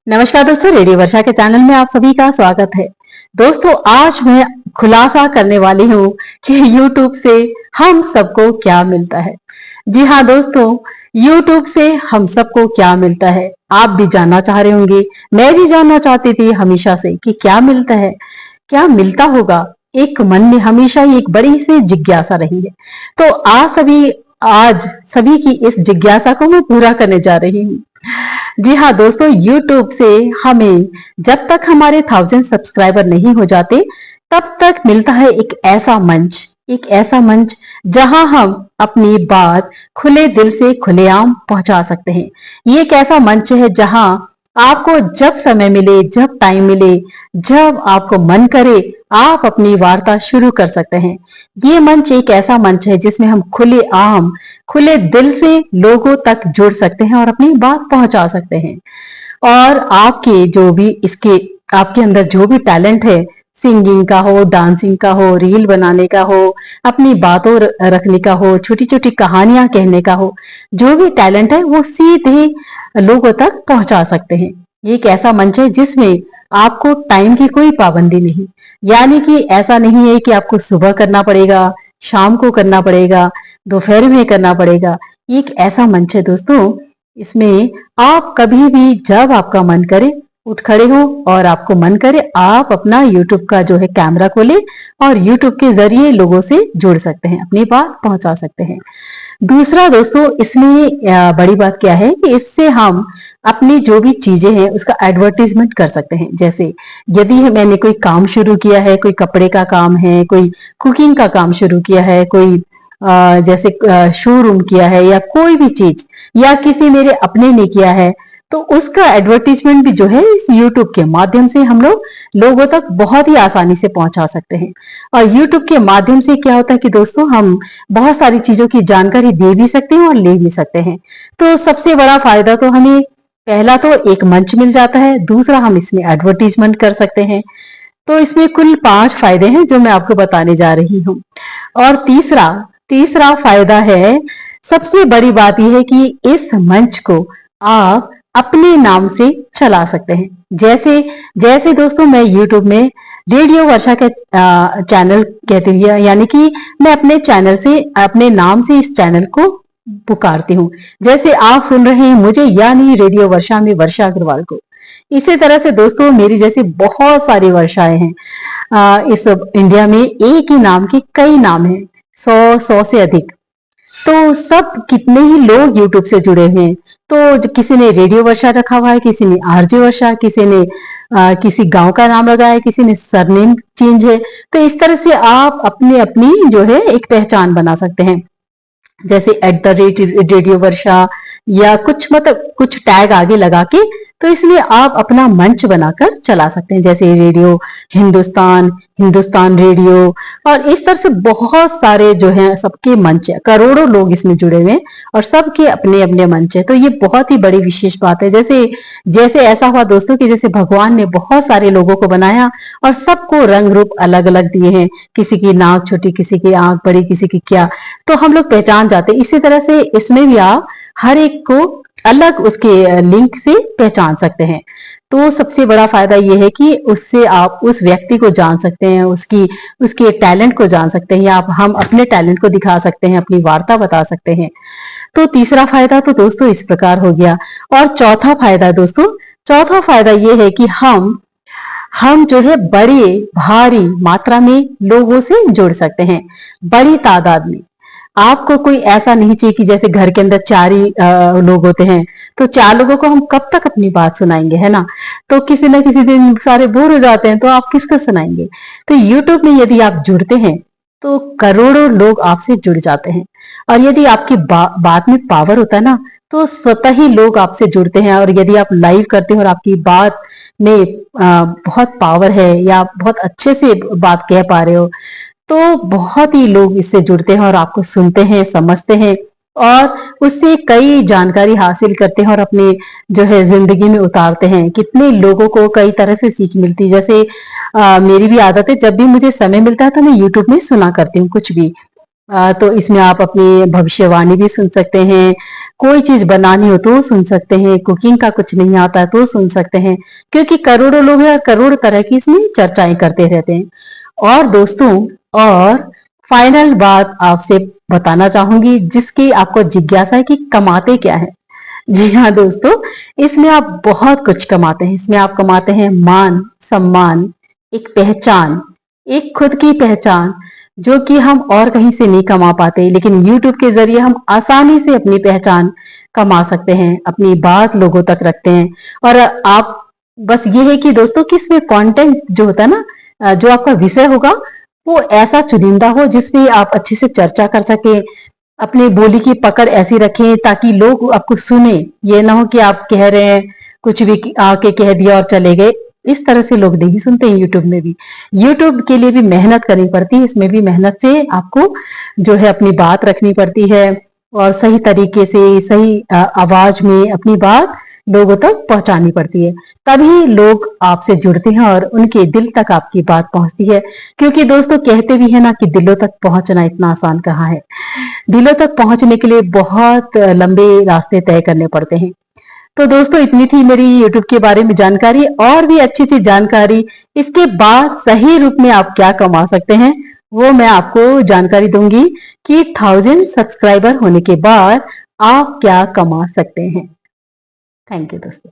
नमस्कार दोस्तों, रेडियो वर्षा के चैनल में आप सभी का स्वागत है। दोस्तों, आज मैं खुलासा करने वाली हूँ कि YouTube से हम सबको क्या मिलता है। जी हाँ दोस्तों, YouTube से हम सबको क्या मिलता है, आप भी जानना चाह रहे होंगे। मैं भी जानना चाहती थी हमेशा से कि क्या मिलता है, क्या मिलता होगा। एक मन में हमेशा ही एक बड़ी सी जिज्ञासा रही है। तो आज सभी की इस जिज्ञासा को मैं पूरा करने जा रही हूँ। जी हाँ दोस्तों, YouTube से हमें जब तक हमारे 1000 सब्सक्राइबर नहीं हो जाते तब तक मिलता है एक ऐसा मंच जहां हम अपनी बात खुले दिल से खुलेआम पहुंचा सकते हैं। ये एक ऐसा मंच है जहां आपको जब समय मिले, जब टाइम मिले, जब आपको मन करे, आप अपनी वार्ता शुरू कर सकते हैं। ये मंच एक ऐसा मंच है जिसमें हम खुले दिल से लोगों तक जुड़ सकते हैं और अपनी बात पहुंचा सकते हैं। और आपके अंदर जो भी टैलेंट है, सिंगिंग का हो, डांसिंग का हो, रील बनाने का हो, अपनी बातों रखने का हो, छोटी छोटी कहानियां कहने का हो, जो भी टैलेंट है वो सीधे लोगों तक पहुंचा सकते हैं। ये एक ऐसा मंच है जिसमें आपको टाइम की कोई पाबंदी नहीं, यानी कि ऐसा नहीं है कि आपको सुबह करना पड़ेगा, शाम को करना पड़ेगा, दोपहर में करना पड़ेगा। ये एक ऐसा मंच है दोस्तों, इसमें आप कभी भी जब आपका मन करे उठ खड़े हो और आपको मन करे आप अपना YouTube का जो है कैमरा खोले और YouTube के जरिए लोगों से जुड़ सकते हैं, अपनी बात पहुंचा सकते हैं। दूसरा दोस्तों, इसमें बड़ी बात क्या है कि इससे हम अपनी जो भी चीजें हैं उसका एडवर्टीजमेंट कर सकते हैं। जैसे यदि मैंने कोई काम शुरू किया है, कोई कपड़े का काम है, कोई कुकिंग का काम शुरू किया है, कोई जैसे शोरूम किया है या कोई भी चीज, या किसी मेरे अपने ने किया है, तो उसका एडवर्टीजमेंट भी जो है इस YouTube के माध्यम से हम लोग लोगों तक बहुत ही आसानी से पहुंचा सकते हैं। और YouTube के माध्यम से क्या होता है कि दोस्तों, हम बहुत सारी चीजों की जानकारी दे भी सकते हैं और ले भी सकते हैं। तो सबसे बड़ा फायदा तो हमें, पहला तो एक मंच मिल जाता है, दूसरा हम इसमें एडवर्टीजमेंट कर सकते हैं। तो इसमें कुल 5 फायदे हैं जो मैं आपको बताने जा रही हूँ। और तीसरा तीसरा फायदा है, सबसे बड़ी बात यह है कि इस मंच को आप अपने नाम से चला सकते हैं। जैसे जैसे दोस्तों, मैं YouTube में रेडियो वर्षा के चैनल कहती हूँ, यानी कि मैं अपने चैनल से, अपने नाम से इस चैनल को पुकारती हूँ। जैसे आप सुन रहे हैं मुझे, यानी रेडियो वर्षा में वर्षा अग्रवाल को। इसी तरह से दोस्तों, मेरी जैसी बहुत सारी वर्षाएं हैं। इस इंडिया में एक ही नाम के कई नाम हैं, 100 से अधिक। तो सब कितने ही लोग YouTube से जुड़े हुए हैं। तो किसी ने रेडियो वर्षा रखा हुआ है, किसी ने आरजे वर्षा, किसी ने किसी गांव का नाम लगाया है, किसी ने सरनेम चेंज है। तो इस तरह से आप अपनी अपनी जो है एक पहचान बना सकते हैं। जैसे @रेडियो वर्षा या कुछ, मतलब कुछ टैग आगे लगा के, तो इसलिए आप अपना मंच बनाकर चला सकते हैं। जैसे रेडियो हिंदुस्तान, हिंदुस्तान रेडियो, और इस तरह से बहुत सारे जो हैं सबके मंच है, करोड़ों लोग इसमें जुड़े हुए हैं और सबके अपने अपने मंच है। तो ये बहुत ही बड़ी विशेष बात है। जैसे जैसे ऐसा हुआ दोस्तों कि जैसे भगवान ने बहुत सारे लोगों को बनाया और सबको रंग रूप अलग अलग दिए हैं, किसी की नाक छोटी, किसी की आंख बड़ी, किसी की क्या, तो हम लोग पहचान जाते हैं। इसी तरह से इसमें भी आप हर एक को अलग उसके लिंक से पहचान सकते हैं। तो सबसे बड़ा फायदा यह है कि उससे आप उस व्यक्ति को जान सकते हैं, उसके टैलेंट को जान सकते हैं, या हम अपने टैलेंट को दिखा सकते हैं, अपनी वार्ता बता सकते हैं। तो तीसरा फायदा तो दोस्तों इस प्रकार हो गया। और चौथा फायदा यह है कि हम जो है बड़ी भारी मात्रा में लोगों से जुड़ सकते हैं, बड़ी तादाद में। आपको कोई ऐसा नहीं चाहिए कि जैसे घर के अंदर 4 ही लोग होते हैं, तो 4 लोगों को हम कब तक अपनी बात सुनाएंगे, है ना। तो किसी न किसी दिन सारे बोर हो जाते हैं, तो आप किसको सुनाएंगे। तो YouTube में यदि आप जुड़ते हैं तो करोड़ों लोग आपसे जुड़ जाते हैं। और यदि आपकी बात में पावर होता है ना, तो स्वतः ही लोग आपसे जुड़ते हैं। और यदि आप लाइव करते हो और आपकी बात में बहुत पावर है, या बहुत अच्छे से बात कह पा रहे हो, तो बहुत ही लोग इससे जुड़ते हैं और आपको सुनते हैं, समझते हैं और उससे कई जानकारी हासिल करते हैं और अपने जो है जिंदगी में उतारते हैं। कितने लोगों को कई तरह से सीख मिलती है। जैसे मेरी भी आदत है, जब भी मुझे समय मिलता है तो मैं YouTube में सुना करती हूँ कुछ भी। तो इसमें आप अपनी भविष्यवाणी भी सुन सकते हैं, कोई चीज बनानी हो तो सुन सकते हैं, कुकिंग का कुछ नहीं आता है तो सुन सकते हैं, क्योंकि करोड़ों लोग हैं और करोड़ तरह की इसमें चर्चाएं करते रहते हैं। और दोस्तों, और फाइनल बात आपसे बताना चाहूंगी जिसकी आपको जिज्ञासा है कि कमाते क्या है। जी हाँ दोस्तों, इसमें आप बहुत कुछ कमाते हैं। इसमें आप कमाते हैं मान सम्मान, एक पहचान, एक खुद की पहचान, जो कि हम और कहीं से नहीं कमा पाते, लेकिन यूट्यूब के जरिए हम आसानी से अपनी पहचान कमा सकते हैं, अपनी बात लोगों तक रखते हैं। और आप, बस ये है कि दोस्तों कि इसमें कंटेंट जो होता है ना, जो आपका विषय होगा वो ऐसा चुनिंदा हो जिसपे आप अच्छे से चर्चा कर सके, अपनी बोली की पकड़ ऐसी रखें ताकि लोग आपको सुने। ये ना हो कि आप कह रहे हैं कुछ भी आके कह दिया और चले गए। इस तरह से लोग नहीं सुनते हैं यूट्यूब में भी। यूट्यूब के लिए भी मेहनत करनी पड़ती है, इसमें भी मेहनत से आपको जो है अपनी बात रखनी पड़ती है और सही तरीके से सही आवाज में अपनी बात लोगों तक पहुंचानी पड़ती है। तभी लोग आपसे जुड़ते हैं और उनके दिल तक आपकी बात पहुंचती है। क्योंकि दोस्तों कहते भी है ना कि दिलों तक पहुंचना इतना आसान कहाँ है। दिलों तक पहुंचने के लिए बहुत लंबे रास्ते तय करने पड़ते हैं। तो दोस्तों, इतनी थी मेरी यूट्यूब के बारे में जानकारी। और भी अच्छी अच्छी जानकारी, इसके बाद सही रूप में आप क्या कमा सकते हैं वो मैं आपको जानकारी दूंगी कि 1000 सब्सक्राइबर होने के बाद आप क्या कमा सकते हैं। थैंक यू दोस्तों।